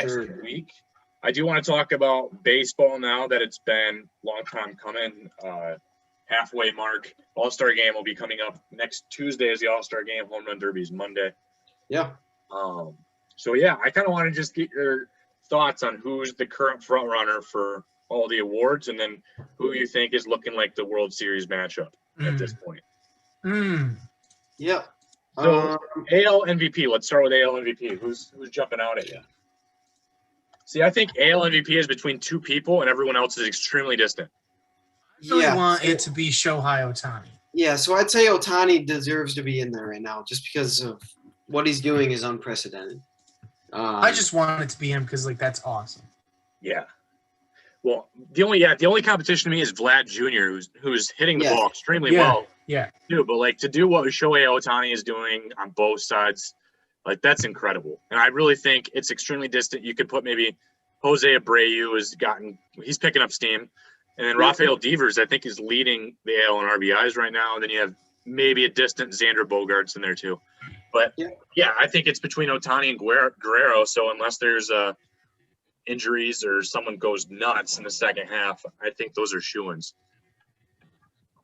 next week. I do want to talk about baseball now that it's been a long time coming. Halfway mark. All-Star game will be coming up next Tuesday is the All-Star game. Home Run Derby is Monday. Yeah. So, yeah, I kind of want to just get your thoughts on who's the current front runner for all the awards and then who you think is looking like the World Series matchup at this point. Yeah. So, AL MVP. Let's start with AL MVP. Who's jumping out at you? See, I think AL MVP is between two people and everyone else is extremely distant. I really want it to be Shohei Ohtani. Yeah, so I'd say Ohtani deserves to be in there right now just because of what he's doing is unprecedented. I just want it to be him because, like, that's awesome. Yeah. Well, the only competition to me is Vlad Jr., who's hitting the ball extremely well. Yeah. Too, but, like, to do what Shohei Ohtani is doing on both sides, like, that's incredible. And I really think it's extremely distant. You could put maybe Jose Abreu he's picking up steam. And then Rafael Devers, I think, is leading the AL in RBIs right now. And then you have maybe a distant Xander Bogaerts in there too. But, yeah, I think it's between Ohtani and Guerrero. So unless there's injuries or someone goes nuts in the second half, I think those are shoo-ins.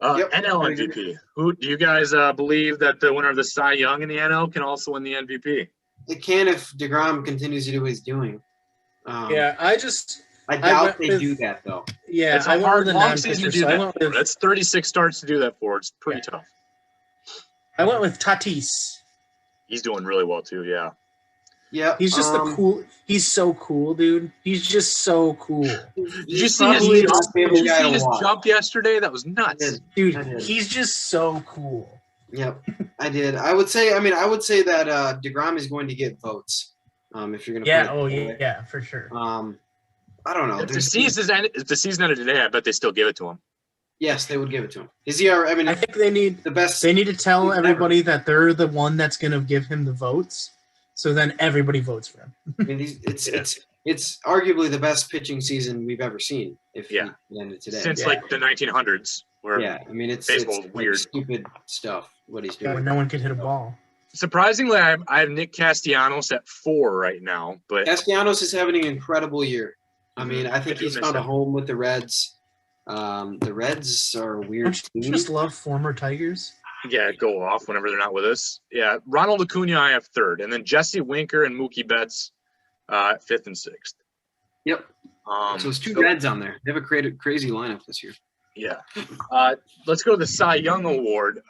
NL MVP. Who do you guys believe that the winner of the Cy Young in the NL can also win the MVP? It can if deGrom continues to do what he's doing. I doubt they do that, though. Yeah, it's a hard long season to do that. That's 36 starts to do that for. It's pretty tough. I went with Tatis. He's doing really well, too, yeah. Yeah. He's just he's so cool, dude. He's just so cool. Did you see his jump yesterday? That was nuts. Dude, he's just so cool. Yep, I did. I would say that deGrom is going to get votes. If you're going to yeah, for sure. I don't know. If the season ended today, I bet they still give it to him. Yes, they would give it to him. I think they need the best. They need to tell everybody that they're the one that's going to give him the votes, so then everybody votes for him. I mean, it's arguably the best pitching season we've ever seen. If it ended today, since like the 1900s. Where it's weird, stupid stuff. What he's doing. No one can hit a ball. Surprisingly, I have Nick Castellanos at 4 right now, but Castellanos is having an incredible year. I mean, I think he's found a home with the Reds. The Reds are weird. Don't you just love former Tigers? Yeah, go off whenever they're not with us. Yeah, Ronald Acuna I have 3rd, and then Jesse Winker and Mookie Betts 5th and 6th. Yep. So it's 2 Reds on there. They have a crazy lineup this year. Yeah. Let's go to the Cy Young Award.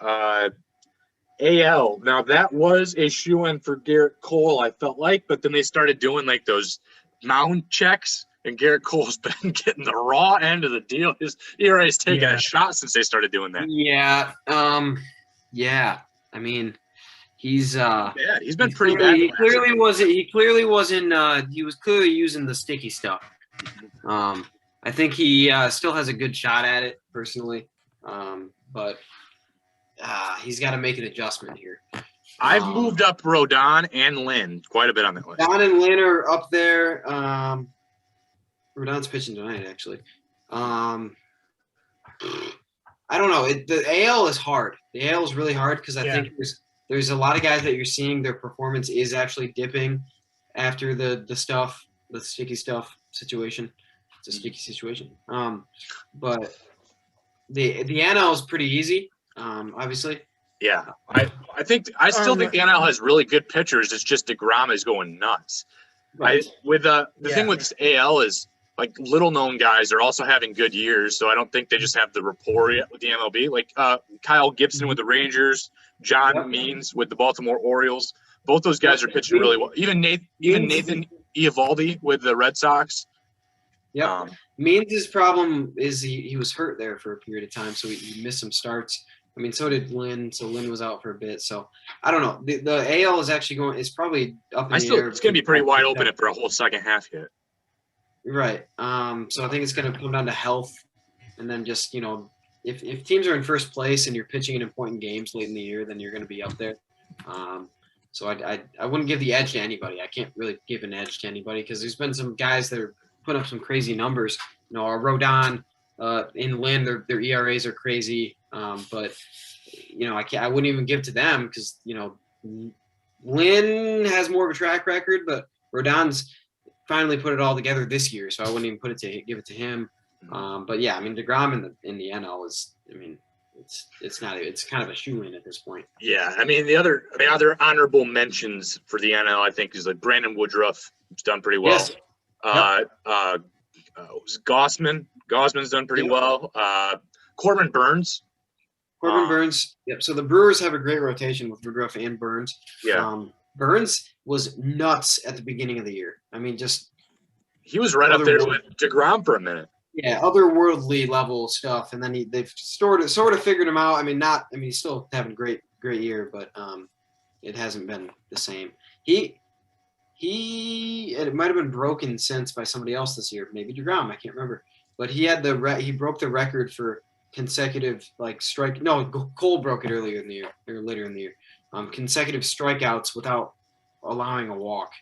AL. Now, that was a shoo-in for Garrett Cole, I felt like, but then they started doing like those mound checks, and Garrett Cole's been getting the raw end of the deal. His ERA's taken a shot since they started doing that. Yeah. I mean, he's been pretty bad. He clearly wasn't. He was clearly using the sticky stuff. I think he still has a good shot at it, personally, but he's got to make an adjustment here. I've moved up Rodon and Lynn quite a bit on that list. Rodon and Lynn are up there. Rodon's pitching tonight, actually. I don't know. The AL is hard. The AL is really hard because I think there's a lot of guys that you're seeing their performance is actually dipping after the sticky stuff situation. It's a sticky situation. But the NL is pretty easy, obviously. Yeah, I still think the NL has really good pitchers. It's just deGrom is going nuts. Right. The thing with this AL is like little known guys are also having good years, so I don't think they just have the rapport yet with the MLB. Like Kyle Gibson with the Rangers, John Means with the Baltimore Orioles. Both those guys are pitching really well. Even Nathan Eovaldi with the Red Sox. Yeah, Means' problem is he was hurt there for a period of time, so he missed some starts. I mean, so did Lynn. So Lynn was out for a bit. So I don't know. The AL is actually going. It's probably up in the air. It's going to be pretty wide open for a whole second half yet. Right. So I think it's going to come down to health, and then just if teams are in first place and you're pitching in important games late in the year, then you're going to be up there. So I wouldn't give the edge to anybody. I can't really give an edge to anybody because there's been some guys that are putting up some crazy numbers. Rodon and Lynn, their ERAs are crazy. But I wouldn't even give to them because Lynn has more of a track record, but Rodon's finally put it all together this year, so I wouldn't even give it to him. But yeah, I mean deGrom in the NL is, I mean, it's kind of a shoe-in at this point. Yeah, I mean the other honorable mentions for the NL, I think, is like Brandon Woodruff, who's done pretty well. Yes. Gossman. Gossman's done pretty well. Corbin Burns. Burns. Yep. So the Brewers have a great rotation with Woodruff and Burns. Yeah. Burns was nuts at the beginning of the year. I mean, he was right up there with deGrom for a minute. Yeah, otherworldly level stuff, and then they've sort of figured him out. I mean, he's still having a great year, but it hasn't been the same. It might have been broken since by somebody else this year, maybe deGrom, I can't remember, but he broke the record for consecutive strike. No, Cole broke it later in the year. Consecutive strikeouts without allowing a walk.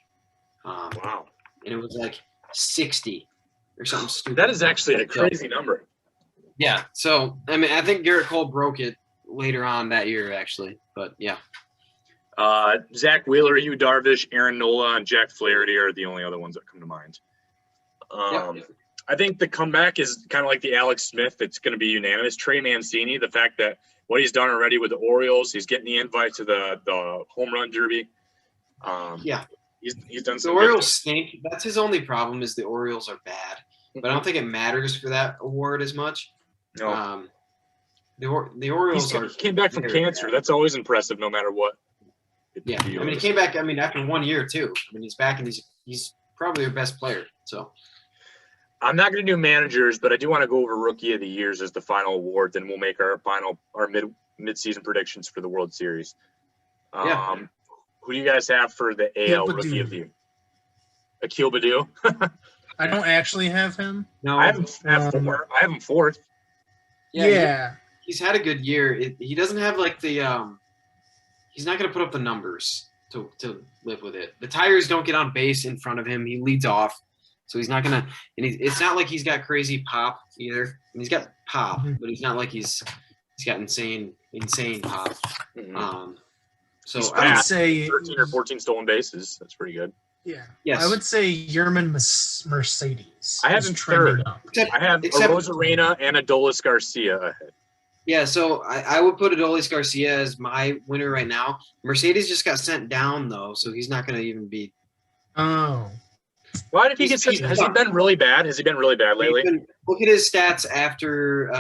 Wow. And it was like 60 or something stupid. That is actually a crazy number. Yeah. So, I mean, I think Garrett Cole broke it later on that year, actually. But, yeah. Zach Wheeler, Yu Darvish, Aaron Nola, and Jack Flaherty are the only other ones that come to mind. I think the comeback is kind of like the Alex Smith. It's going to be unanimous. Trey Mancini, the fact that what he's done already with the Orioles, he's getting the invite to the home run derby. He's done some. The Orioles stink. That's his only problem is the Orioles are bad. But I don't think it matters for that award as much. No. The Orioles he came back from cancer. Bad. That's always impressive, no matter what. Yeah, I mean, he came back. I mean, after 1 year too. I mean, he's back and he's probably their best player. So. I'm not going to do managers, but I do want to go over Rookie of the Years as the final award. Then we'll make our mid-season predictions for the World Series. Who do you guys have for the AL Rookie of the Year? Akil Baddoo. I don't actually have him. No, I have him fourth. Yeah. He's had a good year. He doesn't have he's not going to put up the numbers to live with it. The tires don't get on base in front of him. He leads off. So he's not gonna, and it's not like he's got crazy pop either. I mean, he's got pop, but he's not like he's got insane pop. So I would say 13 or 14 stolen bases. That's pretty good. Yeah. Yes. I would say Yerman Mercedes. I have him third. I have Rosarena and Adolis Garcia ahead. Yeah, so I would put Adolis Garcia as my winner right now. Mercedes just got sent down though, so he's not going to even be. Oh. Why did he get such? Has he been really bad? Has he been really bad lately? Look at his stats after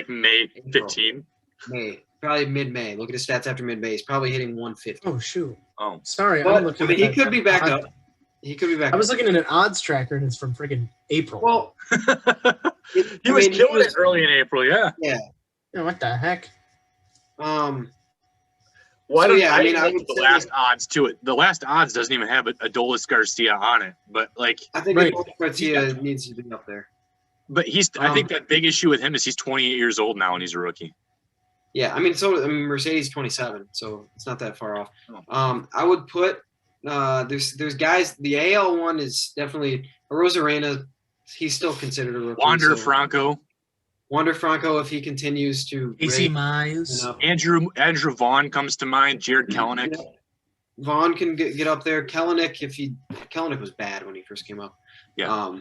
May 15. May, probably mid-May. Look at his stats after mid-May. He's probably hitting 150. Oh shoot. Oh, sorry. But, I mean, he could be back up. He could be back. I was looking at an odds tracker, and it's from friggin' April. Well, he was killing it early in April. Yeah. Yeah. What the heck? Well, I would the last odds to it. The last odds doesn't even have Adolis Garcia on it, but I think Adolis Garcia needs to be up there. But I think that big issue with him is he's 28 years old now and he's a rookie. Yeah, I mean, Mercedes 27, so it's not that far off. I would put there's guys. The AL one is definitely Rosarena. He's still considered a rookie. Wander Franco, if he continues to. AC Mize. Andrew Vaughn comes to mind. Jared Kelenic. Vaughn can get up there. Kelenic, Kelenic was bad when he first came up. Yeah.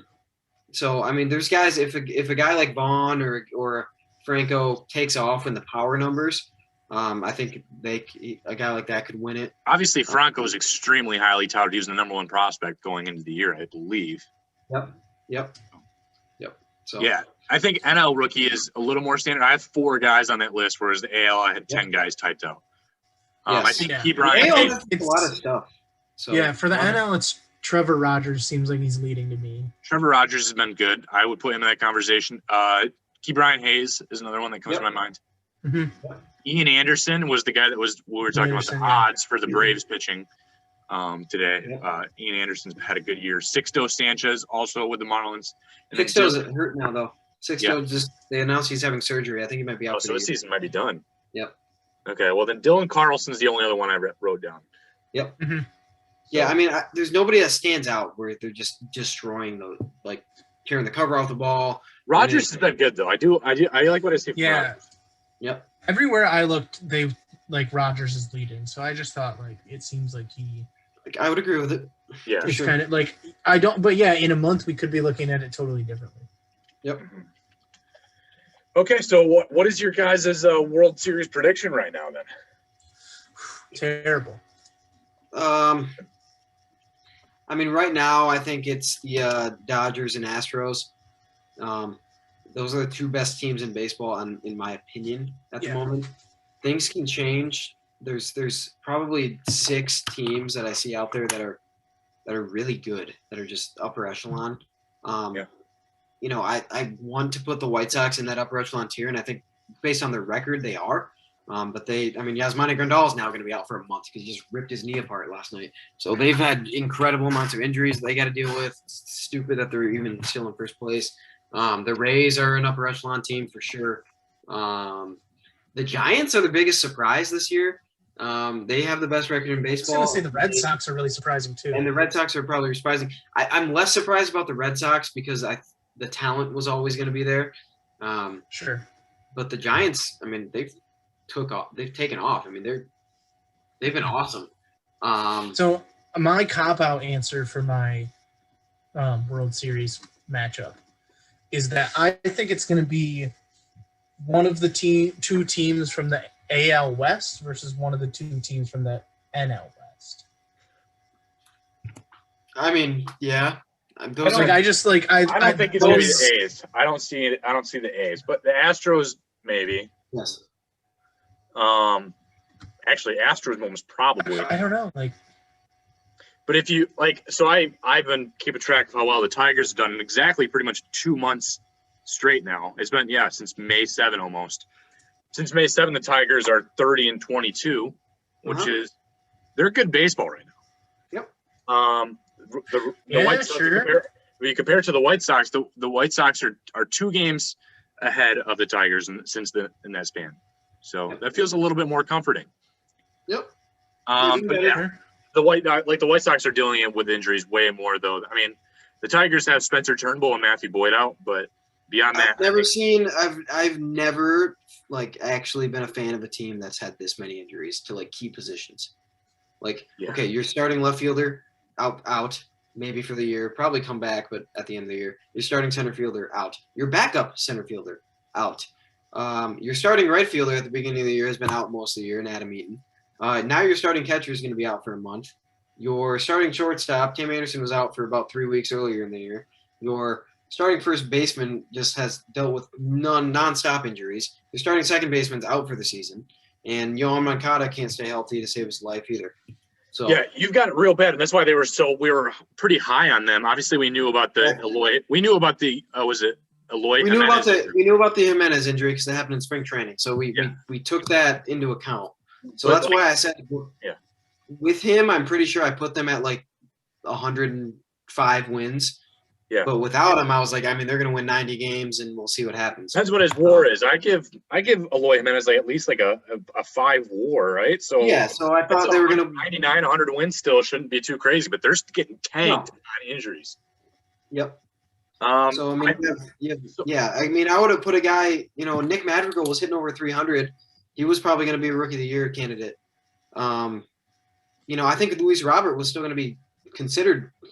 So I mean, there's guys. If a guy like Vaughn or Franco takes off in the power numbers, I think a guy like that could win it. Obviously, Franco is extremely highly touted. He was the #1 prospect going into the year, I believe. Yep. So yeah. I think NL rookie is a little more standard. I have 4 guys on that list, whereas the AL I had 10 guys typed out. I think Ke'Bryan has a lot of stuff. So yeah, for the NL, it's Trevor Rogers. Seems like he's leading to me. Trevor Rogers has been good. I would put him in that conversation. Ke'Bryan Hayes is another one that comes to my mind. Mm-hmm. Ian Anderson was the guy that we were talking about the odds for the Braves pitching today. Ian Anderson's had a good year. Sixto Sanchez also with the Marlins. Sixto's hurt now though. Sixto they announced he's having surgery. I think he might be out. So this season might be done. Yep. Okay, well then Dylan Carlson's the only other one I wrote down. Yep. Mm-hmm. Yeah, I mean, there's nobody that stands out where they're just destroying tearing the cover off the ball. Rogers has been good though. I like what I see from Rogers. Yep. Everywhere I looked, Rogers is leading. So I just thought it seems like he. I would agree with it. Yeah. It's sure. kind of like I don't, but yeah, in a month we could be looking at it totally differently. Yep. Okay, so what is your guys' World Series prediction right now then? Terrible. I mean, right now I think it's the Dodgers and Astros. Those are the two best teams in baseball, in my opinion, at the moment. Things can change. There's probably 6 teams that I see out there that are really good, that are just upper echelon. You know, I want to put the White Sox in that upper echelon tier, and I think based on their record, they are. But Yasmani Grandal is now going to be out for a month because he just ripped his knee apart last night. So they've had incredible amounts of injuries they got to deal with. It's stupid that they're even still in first place. The Rays are an upper echelon team for sure. The Giants are the biggest surprise this year. They have the best record in baseball. I was going to say the Red Sox are really surprising too. And the Red Sox are probably surprising. I'm less surprised about the Red Sox because the talent was always going to be there. Sure. But the Giants, I mean, they've taken off. I mean, they've been awesome. So my cop-out answer for my World Series matchup is that I think it's going to be one of the two teams from the AL West versus one of the 2 teams from the NL West. I mean, yeah. I don't think it's going to be the A's. I don't see the A's, but the Astros maybe. Yes. Actually, Astros most probably. I don't know, But if you I've been keeping track of how well the Tigers have done in exactly pretty much 2 months straight now. It's been since May 7 almost. Since May 7, the Tigers are 30-22, which is they're good baseball right now. Yep. The White Sox, when you compare it to the White Sox, the White Sox are 2 games ahead of the Tigers in that span. So that feels a little bit more comforting. Yep. But yeah, the White Sox are dealing with injuries way more though. I mean, the Tigers have Spencer Turnbull and Matthew Boyd out, but beyond that, I've never actually been a fan of a team that's had this many injuries to key positions. Okay, your starting left fielder out maybe for the year, probably come back, but at the end of the year, your starting center fielder out, your backup center fielder out, your starting right fielder at the beginning of the year has been out most of the year, and Adam Eaton. Now your starting catcher is going to be out for a month. Your starting shortstop, Tim Anderson, was out for about 3 weeks earlier in the year. Your starting first baseman just has dealt with non-stop injuries. Your starting second baseman's out for the season. And Yohan Moncada can't stay healthy to save his life either. So yeah, you've got it real bad, and that's why we were pretty high on them. Obviously, we knew about the Eloy. We knew about the was it Eloy? We knew about the Jimenez injury because that happened in spring training. So we took that into account. So that's why I said with him, I'm pretty sure I put them at 105 wins. Yeah. But without him, I was they're going to win 90 games, and we'll see what happens. Depends what his WAR is. I give Eloy Jimenez at least a 5 WAR, right? So yeah. So I thought they were going to 99, 100 wins still shouldn't be too crazy, but they're getting tanked on injuries. Yep. So I mean, I would have put a guy. Nick Madrigal was hitting over 300. He was probably going to be a Rookie of the Year candidate. I think Luis Robert was still going to be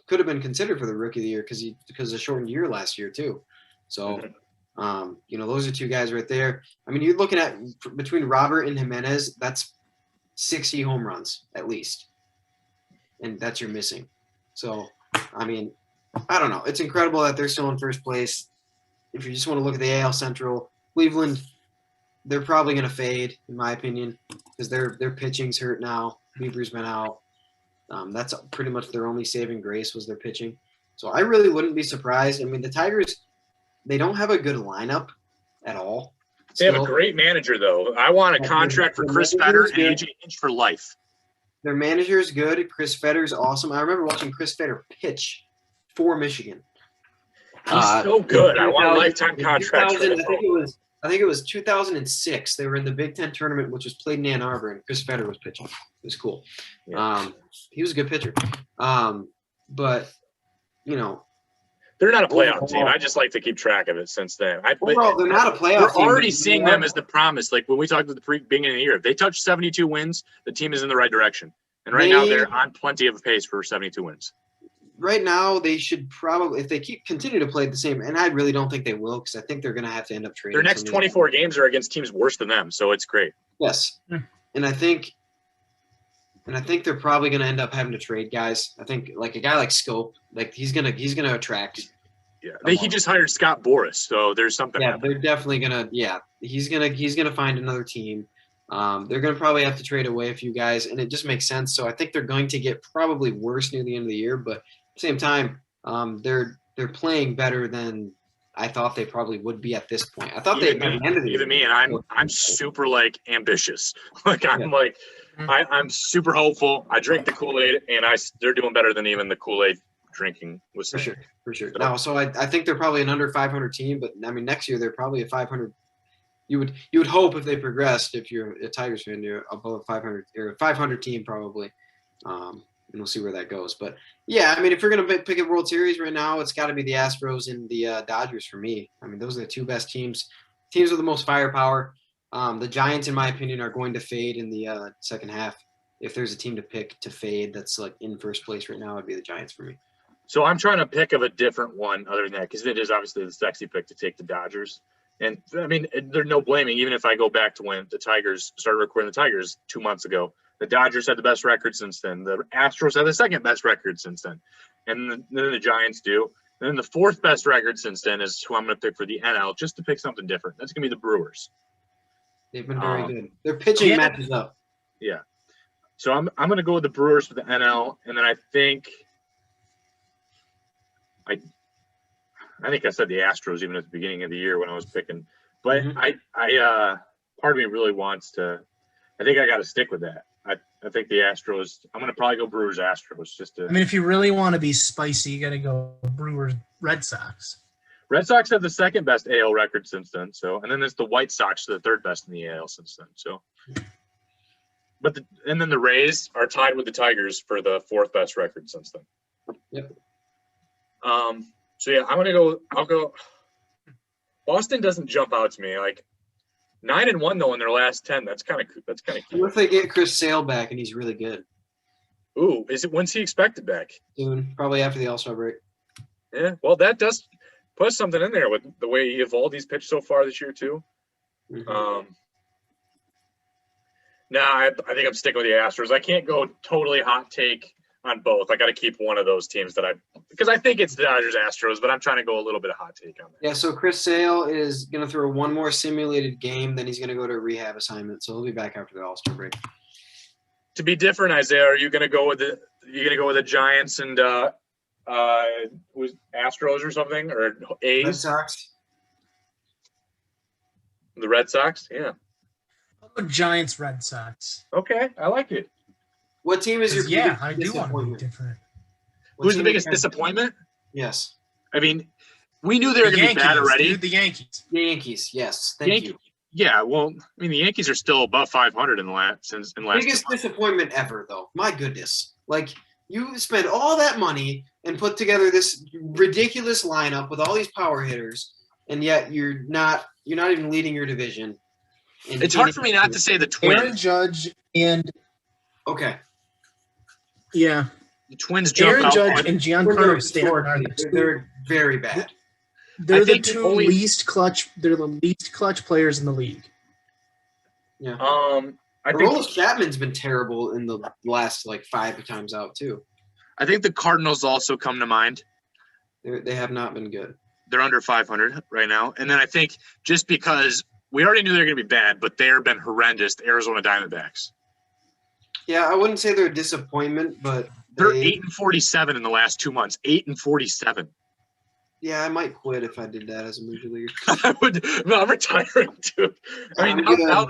could have been considered for the Rookie of the Year because of a shortened year last year too. So, those are 2 guys right there. I mean, you're looking at between Robert and Jimenez, that's 60 home runs at least, and that's you're missing. So, I mean, I don't know. It's incredible that they're still in first place. If you just want to look at the AL Central, Cleveland, they're probably going to fade, in my opinion, because their pitching's hurt now. Bieber's been out. That's pretty much their only saving grace was their pitching. So I really wouldn't be surprised. I mean, the Tigers, they don't have a good lineup at all. They have a great manager, though. I want a contract for Chris Fetter and AJ Hinch for life. Their manager is good. Chris Fetter's awesome. I remember watching Chris Fetter pitch for Michigan. He's so good. I want a lifetime contract. I think it was 2006. They were in the Big Ten tournament, which was played in Ann Arbor, and Chris Fetter was pitching. It was cool. Yeah. He was a good pitcher. But, they're not a playoff team. I just like to keep track of it since then. They're not a playoff team. We're already seeing them as the promise. When we talked at the beginning of the year, if they touch 72 wins, the team is in the right direction. And right now they're on plenty of a pace for 72 wins. right now they should probably, if they continue to play the same, and I really don't think they will, because I think they're going to have to end up trading. Their next 24 games are against teams worse than them, so it's great. Yes, and I think they're probably going to end up having to trade guys. I think like a guy like Scope, like he's gonna attract. Yeah, he just hired Scott Boras, so there's something. Yeah, happening. they're definitely gonna. Yeah, he's gonna find another team. They're gonna probably have to trade away a few guys, and it just makes sense. So I think they're going to get probably worse near the end of the year, but at the same time, they're playing better than I thought they probably would be at this point. I thought they by the end of the year. Me, and I'm super like ambitious. Like I'm super hopeful. I drink the Kool-Aid, and they're doing better than even the Kool-Aid drinking was saying. For sure. No, so I think they're probably an under 500 team, but I mean next year they're probably a 500. You would hope if they progressed, if you're a Tigers fan, you're above 500 or a 500 team probably, and we'll see where that goes. But yeah, I mean if you're gonna pick a World Series right now, it's got to be the Astros and the Dodgers for me. I mean those are the two best teams with the most firepower. The Giants, in my opinion, are going to fade in the second half. If there's a team to pick to fade that's like in first place right now, it'd be the Giants for me. So I'm trying to pick of a different one other than that, because it is obviously the sexy pick to take the Dodgers. And I mean, there's no blaming. Even if I go back to when the Tigers started recording the Tigers 2 months ago, the Dodgers had the best record since then. The Astros had the second best record since then. And then the Giants do. And then the fourth best record since then is who I'm going to pick for the NL, just to pick something different. That's going to be the Brewers. They've been very good. Their pitching matches up. Yeah. So I'm going to go with the Brewers for the NL, and then I think I said the Astros even at the beginning of the year when I was picking, but part of me really wants to. I think I got to stick with that. I think the Astros. I'm going to probably go Brewers Astros just to. I mean, if you really want to be spicy, you got to go Brewers Red Sox. Red Sox have the second best AL record since then. So, and then there's the White Sox, the third best in the AL since then. So, and then the Rays are tied with the Tigers for the fourth best record since then. Yep. So yeah, I'll go. Boston doesn't jump out to me. Like 9-1 though in their last 10. That's kind of cute. What if they get Chris Sale back and he's really good? Ooh, when's he expected back? Soon, probably after the All-Star break. Yeah, well that does put something in there with the way Eovaldi's pitched so far this year too. Mm-hmm. I think I'm sticking with the Astros. I can't go totally hot take on both. I got to keep one of those teams because I think it's the Dodgers Astros, but I'm trying to go a little bit of hot take on that. Yeah, so Chris Sale is going to throw one more simulated game, then he's going to go to a rehab assignment, so he'll be back after the All-Star break. To be different, Isaiah, are you going to go with the Giants and Astros or something, or A's? Red Sox. The Red Sox, yeah. Giants Red Sox. Okay, I like it. What team is your biggest I do want to be different. Who's the biggest disappointment? Yes. I mean, we knew they were going to be bad already. Dude, the Yankees. The Yankees, yes. Thank you. Yeah, well, I mean, the Yankees are still above 500 in the last. Biggest disappointment ever, though. My goodness. Like, you spend all that money and put together this ridiculous lineup with all these power hitters, and yet you're not even leading your division. It's hard for me not to say the Twins. Aaron Judge and okay. Yeah. The Twins jump Aaron out. Judge and Giancarlo Stanton they're very bad. They're the two least clutch. They're the least clutch players in the league. Yeah. I think Aroldis Chapman's been terrible in the last 5 times out too. I think the Cardinals also come to mind. They have not been good. They're under 500 right now, and then I think just because we already knew they were going to be bad, but they have been horrendous. The Arizona Diamondbacks. Yeah, I wouldn't say they're a disappointment, but they're 8-47 in the last 2 months. 8-47. Yeah, I might quit if I did that as a major leaguer. I'm retiring too. I mean, now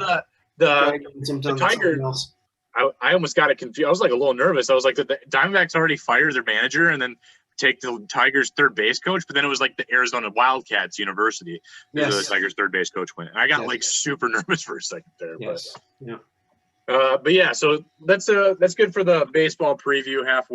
the Tigers. I almost got it confused. I was a little nervous. I was like, the Diamondbacks already fired their manager and then take the Tigers' third base coach, but then it was the Arizona Wildcats University. Yes. The Tigers' third base coach went. And I got super nervous for a second there. Yes. But yeah, so that's good for the baseball preview halfway.